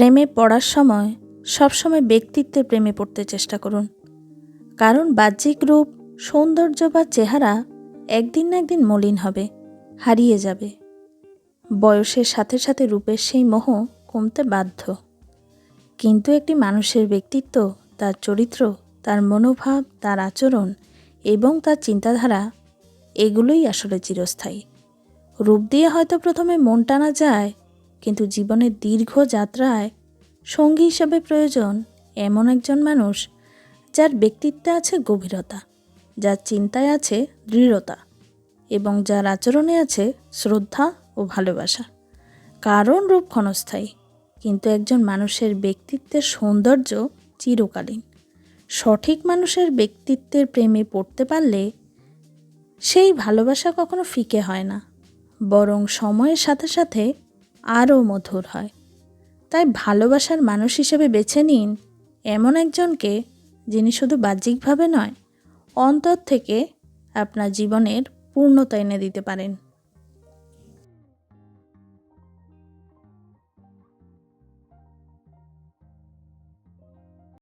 প্রেমে পড়ার সময় সবসময় ব্যক্তিত্বের প্রেমে পড়তে চেষ্টা করুন। কারণ বাহ্যিক রূপ, সৌন্দর্য বা চেহারা একদিন না একদিন মলিন হবে, হারিয়ে যাবে। বয়সের সাথে সাথে রূপের সেই মোহ কমতে বাধ্য। কিন্তু একটি মানুষের ব্যক্তিত্ব, তার চরিত্র, তার মনোভাব, তার আচরণ এবং তার চিন্তাধারা, এগুলোই আসলে চিরস্থায়ী। রূপ দিয়ে হয়তো প্রথমে মন টানা যায়, কিন্তু জীবনের দীর্ঘ যাত্রায় সঙ্গী হিসাবে প্রয়োজন এমন একজন মানুষ যার ব্যক্তিত্বে আছে গভীরতা, যার চিন্তায় আছে দৃঢ়তা এবং যার আচরণে আছে শ্রদ্ধা ও ভালোবাসা। কারণ রূপ ক্ষণস্থায়ী, কিন্তু একজন মানুষের ব্যক্তিত্বের সৌন্দর্য চিরকালীন। সঠিক মানুষের ব্যক্তিত্বের প্রেমে পড়তে পারলে সেই ভালোবাসা কখনো ফিকে হয় না, বরং সময়ের সাথে সাথে আরও মধুর হয়। তাই ভালোবাসার মানুষ হিসেবে বেছে নিন এমন একজনকে, যিনি শুধু বাহ্যিকভাবে নয়, অন্তর থেকে আপনার জীবনের পূর্ণতা এনে দিতে পারেন।